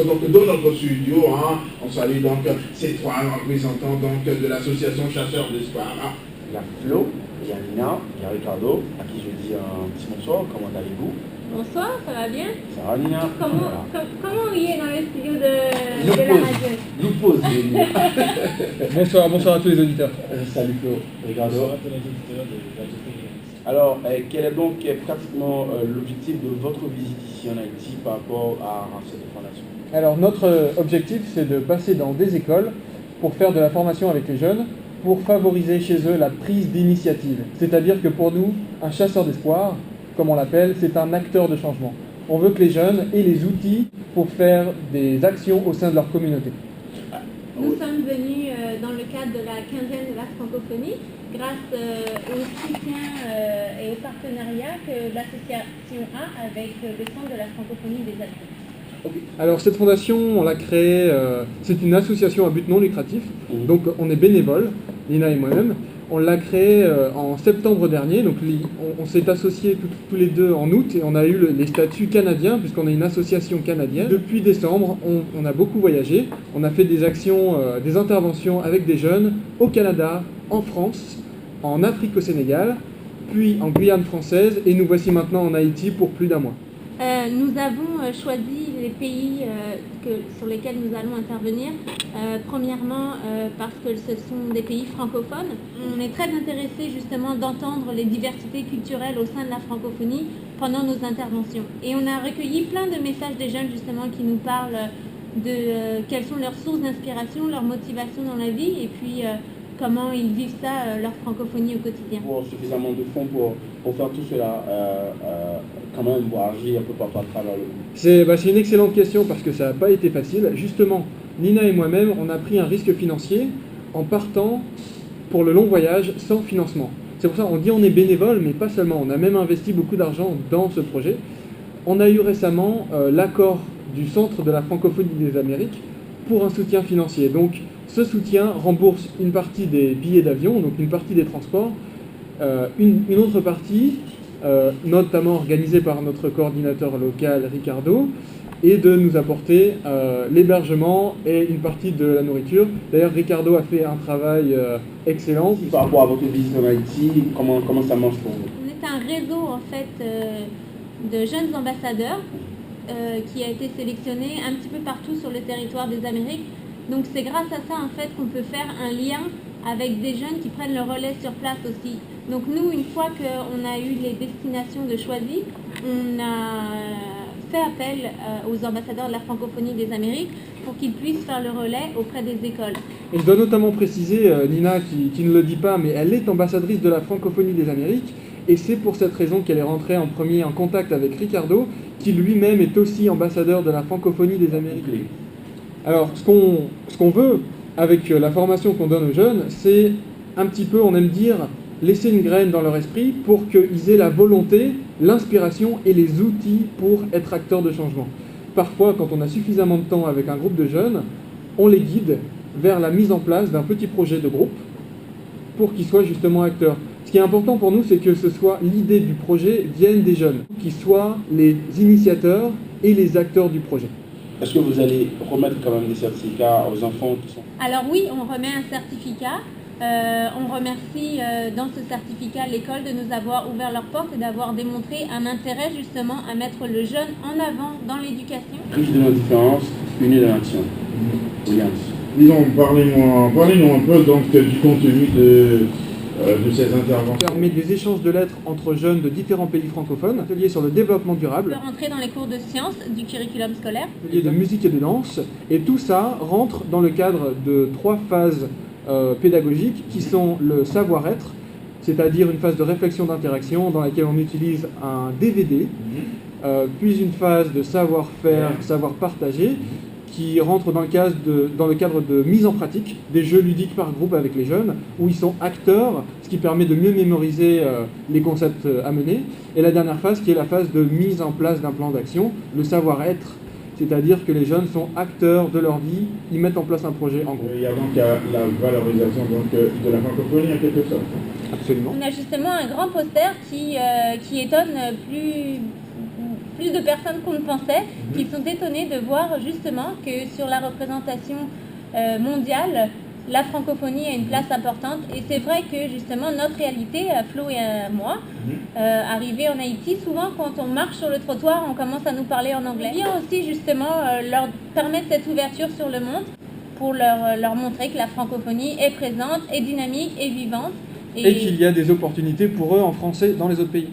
Donc dans notre studio, hein, on salue donc ces trois représentants donc, de l'association Chasseurs d'Espoir. Il y a Flo, il y a Nina, il y a Ricardo, à qui je dis un petit bonsoir, comment allez-vous? Bonsoir, ça va bien? Ça va Nina? Comment il est dans le studio de la radio? Nous pose Bonsoir à tous les auditeurs. Salut Flo, Ricardo. Alors, quel est donc pratiquement l'objectif de votre visite ici en Haïti par rapport à cette fondation? Alors notre objectif c'est de passer dans des écoles pour faire de la formation avec les jeunes, pour favoriser chez eux la prise d'initiative. C'est-à-dire que pour nous, un chasseur d'espoir, comme on l'appelle, c'est un acteur de changement. On veut que les jeunes aient les outils pour faire des actions au sein de leur communauté. Nous sommes venus dans le cadre de la quinzaine de la francophonie, grâce au soutien et au partenariat que l'association a avec le Centre de la francophonie des Alpes. Alors cette fondation, on l'a créée, c'est une association à but non lucratif, donc on est bénévoles, Nina et moi-même. On l'a créée en septembre dernier, donc on s'est associés tous les deux en août et on a eu les statuts canadiens puisqu'on est une association canadienne. Depuis décembre, on a beaucoup voyagé, on a fait des actions, des interventions avec des jeunes au Canada, en France, en Afrique au Sénégal, puis en Guyane française et nous voici maintenant en Haïti pour plus d'1 mois. Nous avons choisi les pays sur lesquels nous allons intervenir. Premièrement, parce que ce sont des pays francophones. On est très intéressés justement d'entendre les diversités culturelles au sein de la francophonie pendant nos interventions. Et on a recueilli plein de messages des jeunes justement qui nous parlent de quelles sont leurs sources d'inspiration, leurs motivations dans la vie et puis comment ils vivent ça, leur francophonie au quotidien. Pour suffisamment de fonds pour faire tout cela, quand même, pour agir un peu partout à travers le monde. C'est une excellente question parce que ça n'a pas été facile. Justement, Nina et moi-même, on a pris un risque financier en partant pour le long voyage sans financement. C'est pour ça qu'on dit on est bénévole, mais pas seulement. On a même investi beaucoup d'argent dans ce projet. On a eu récemment l'accord du Centre de la francophonie des Amériques pour un soutien financier. Donc, ce soutien rembourse une partie des billets d'avion, donc une partie des transports, une autre partie, notamment organisée par notre coordinateur local Ricardo, et de nous apporter l'hébergement et une partie de la nourriture. D'ailleurs, Ricardo a fait un travail excellent. Par rapport à votre visite en Haïti, comment ça marche pour vous? On est un réseau en fait de jeunes ambassadeurs qui a été sélectionné un petit peu partout sur le territoire des Amériques. Donc c'est grâce à ça en fait qu'on peut faire un lien avec des jeunes qui prennent le relais sur place aussi. Donc nous, une fois qu'on a eu les destinations de choisies, on a fait appel aux ambassadeurs de la francophonie des Amériques pour qu'ils puissent faire le relais auprès des écoles. Et je dois notamment préciser, Nina qui ne le dit pas, mais elle est ambassadrice de la francophonie des Amériques et c'est pour cette raison qu'elle est rentrée en premier en contact avec Ricardo, qui lui-même est aussi ambassadeur de la francophonie des Amériques. Alors, ce qu'on veut avec la formation qu'on donne aux jeunes, c'est un petit peu, on aime dire, laisser une graine dans leur esprit pour qu'ils aient la volonté, l'inspiration et les outils pour être acteurs de changement. Parfois, quand on a suffisamment de temps avec un groupe de jeunes, on les guide vers la mise en place d'un petit projet de groupe pour qu'ils soient justement acteurs. Ce qui est important pour nous, c'est que ce soit l'idée du projet vienne des jeunes, qu'ils soient les initiateurs et les acteurs du projet. Est-ce que vous allez remettre quand même des certificats aux enfants qui sont... Alors oui, on remet un certificat. On remercie dans ce certificat l'école de nous avoir ouvert leurs portes et d'avoir démontré un intérêt justement à mettre le jeune en avant dans l'éducation. Riche de nos différences, unis de l'action. Williams. Disons, parlez-nous un peu donc du contenu de ces interventions. Ça permet des échanges de lettres entre jeunes de différents pays francophones, ateliers sur le développement durable, On peut rentrer dans les cours de sciences du curriculum scolaire. ateliers de musique et de danse, et tout ça rentre dans le cadre de 3 phases pédagogiques qui sont le savoir-être, c'est-à-dire une phase de réflexion d'interaction dans laquelle on utilise un DVD, puis une phase de savoir-faire, savoir partager, qui rentre dans le cadre de mise en pratique des jeux ludiques par groupe avec les jeunes, où ils sont acteurs, ce qui permet de mieux mémoriser les concepts à mener. Et la dernière phase qui est la phase de mise en place d'un plan d'action, le savoir-être, c'est-à-dire que les jeunes sont acteurs de leur vie, ils mettent en place un projet en groupe. Il y a donc la valorisation donc, de la francophonie en quelque sorte. Absolument. On a justement un grand poster qui étonne plus de personnes qu'on ne pensait, qui sont étonnées de voir justement que sur la représentation mondiale, la francophonie a une place importante. Et c'est vrai que justement notre réalité, Flo et moi, arrivés en Haïti, souvent quand on marche sur le trottoir, on commence à nous parler en anglais. Bien aussi justement leur permettre cette ouverture sur le monde pour leur montrer que la francophonie est présente, est dynamique, est vivante. Et qu'il y a des opportunités pour eux en français dans les autres pays.